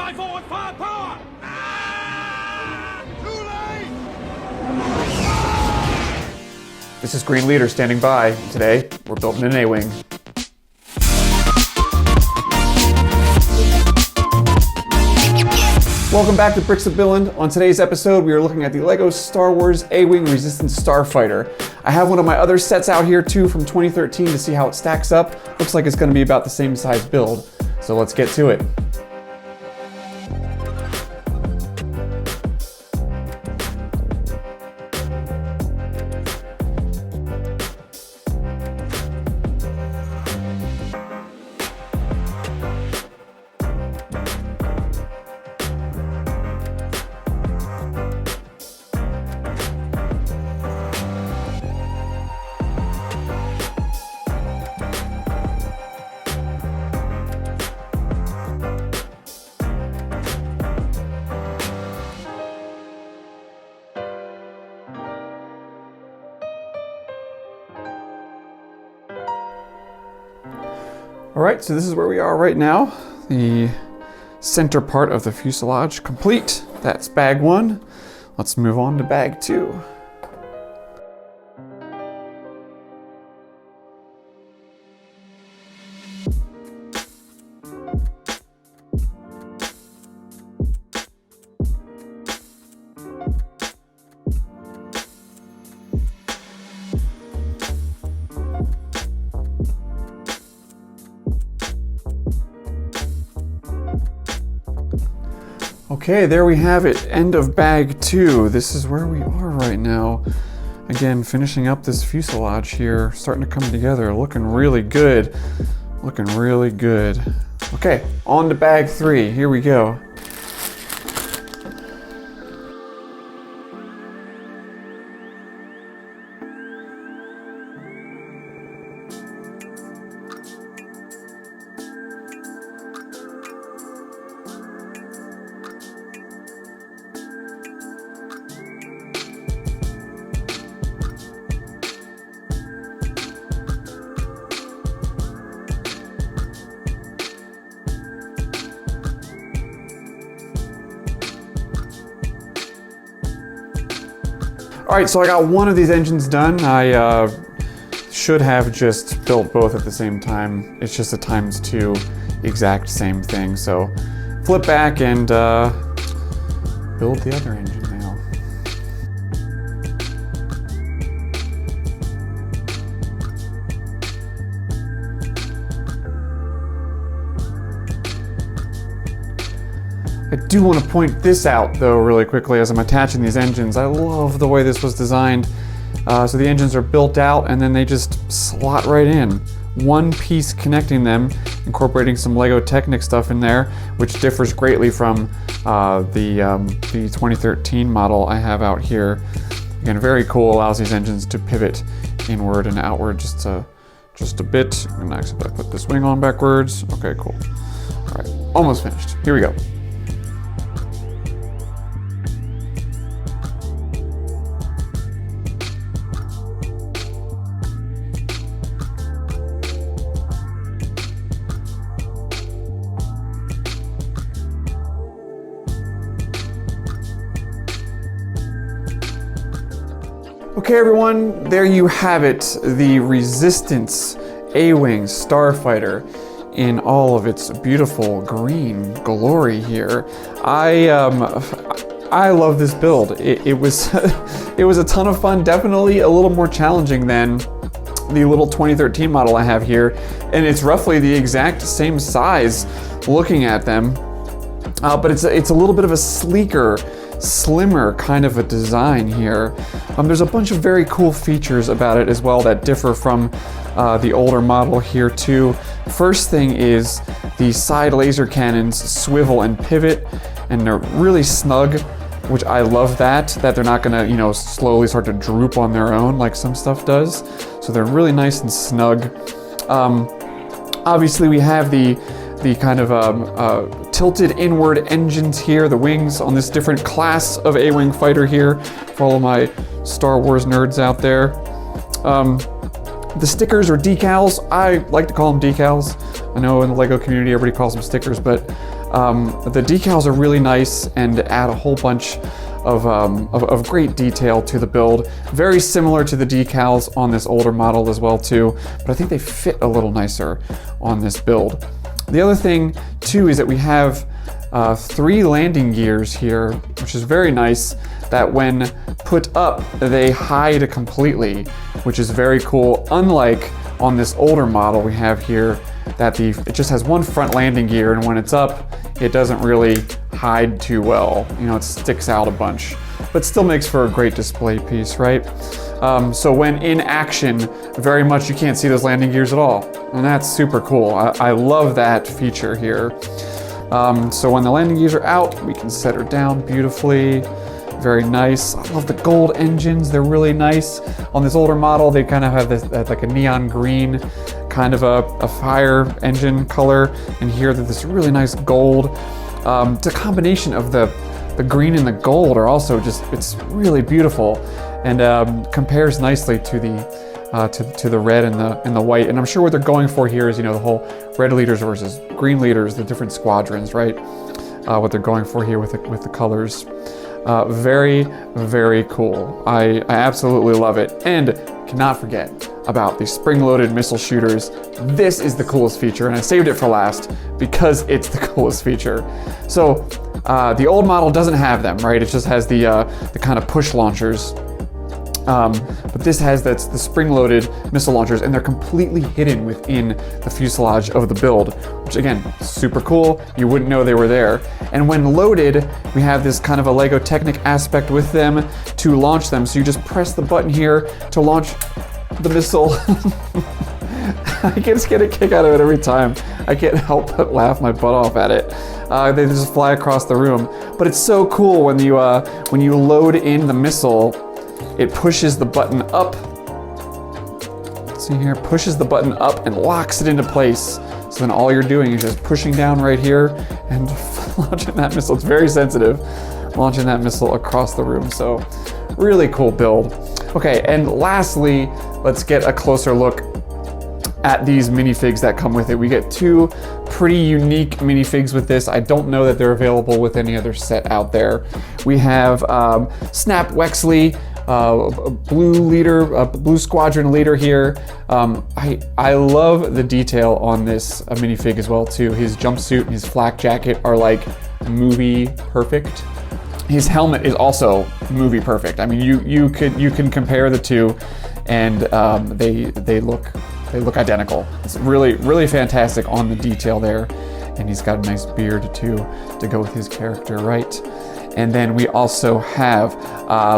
Fly forward, firepower! Too late! This is Green Leader standing by. Today, we're building an A-Wing. Welcome back to Bricks of Billund. On today's episode, we are looking at the LEGO Star Wars A-Wing Resistance Starfighter. I have one of my other sets out here too from 2013 to see how it stacks up. Looks like it's going to be about the same size build. So let's get to it. All right, so this is where we are right now. The center part of the fuselage complete. That's bag one. Let's move on to bag two. Okay, there we have it, end of bag two. This is where we are right now. Again, finishing up this fuselage here, starting to come together, looking really good. Looking really good. Okay, on to bag three, here we go. All right, so I got one of these engines done. I should have just built both at the same time. It's just a ×2 exact same thing. So flip back and build the other engine now. I do want to point this out though really quickly as I'm attaching these engines. I love the way this was designed. So the engines are built out and then they just slot right in. One piece connecting them, incorporating some LEGO Technic stuff in there, which differs greatly from the 2013 model I have out here. Again, very cool, allows these engines to pivot inward and outward just a bit. And actually, I put this wing on backwards. Okay, cool. All right, almost finished. Here we go. Okay everyone, there you have it, the Resistance A-Wing Starfighter in all of its beautiful green glory here. I love this build. It was it was a ton of fun, definitely a little more challenging than the little 2013 model I have here, and it's roughly the exact same size looking at them, but it's a little bit of a sleeker, slimmer kind of a design here. There's a bunch of very cool features about it as well that differ from the older model here too. First thing is the side laser cannons swivel and pivot, and they're really snug, which I love that they're not gonna, you know, slowly start to droop on their own like some stuff does. So they're really nice and snug. Obviously we have the kind of tilted inward engines here, the wings on this different class of A-Wing fighter here, for all of my Star Wars nerds out there. The stickers or decals, I like to call them decals. I know in the LEGO community everybody calls them stickers, but the decals are really nice and add a whole bunch of great detail to the build. Very similar to the decals on this older model as well too, but I think they fit a little nicer on this build. The other thing too is that we have 3 landing gears here, which is very nice, that when put up, they hide completely, which is very cool. Unlike on this older model we have here, that it just has one front landing gear, and when it's up, it doesn't really hide too well. You know, it sticks out a bunch, but still makes for a great display piece, right? So when in action, very much you can't see those landing gears at all, and that's super cool. I love that feature here. So when the landing gears are out, we can set her down beautifully. Very nice. I love the gold engines. They're really nice. On this older model, they kind of have this like a neon green, kind of a fire engine color. And here, they're this really nice gold. The combination of the green and the gold are also just, it's really beautiful, and compares nicely to the red and the white. And I'm sure what they're going for here is, you know, the whole red leaders versus green leaders, the different squadrons, right? What they're going for here with the colors. Very, very cool. I absolutely love it. And cannot forget about the spring-loaded missile shooters. This is the coolest feature, and I saved it for last because it's the coolest feature. So the old model doesn't have them, right? It just has the kind of push launchers. But this has the spring-loaded missile launchers, and they're completely hidden within the fuselage of the build, which again, super cool. You wouldn't know they were there. And when loaded, we have this kind of a LEGO Technic aspect with them to launch them. So you just press the button here to launch the missile. I just get a kick out of it every time. I can't help but laugh my butt off at it. They just fly across the room. But it's so cool when you load in the missile. It pushes the button up. Let's see here, pushes the button up and locks it into place. So then all you're doing is just pushing down right here and launching that missile. It's very sensitive, launching that missile across the room. So really cool build. Okay, and lastly, let's get a closer look at these minifigs that come with it. We get 2 pretty unique minifigs with this. I don't know that they're available with any other set out there. We have Snap Wexley, blue squadron leader here. I love the detail on this minifig as well too. His jumpsuit and his flak jacket are like movie perfect. His helmet is also movie perfect. I mean, you can compare the two, and they look identical. It's really fantastic on the detail there, and he's got a nice beard too to go with his character, right? And then we also have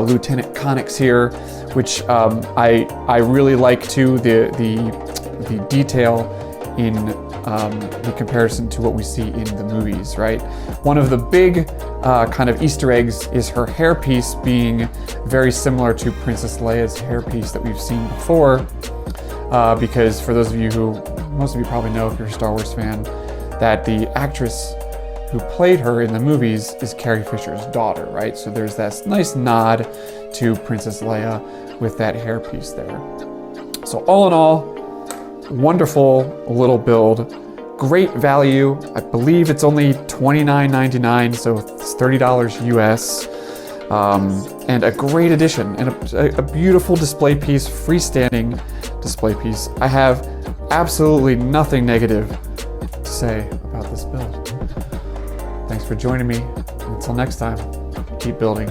Lieutenant Connix here, which I really like too, the detail in the comparison to what we see in the movies, right? One of the big kind of Easter eggs is her hairpiece being very similar to Princess Leia's hairpiece that we've seen before, because for those of you who, most of you probably know if you're a Star Wars fan, that the actress who played her in the movies is Carrie Fisher's daughter, right? So there's that nice nod to Princess Leia with that hairpiece there. So all in all, wonderful little build, great value. I believe it's only $29.99, so it's $30 US, and a great addition and a beautiful display piece, freestanding display piece. I have absolutely nothing negative to say about this build. Thanks for joining me. Until next time, keep building.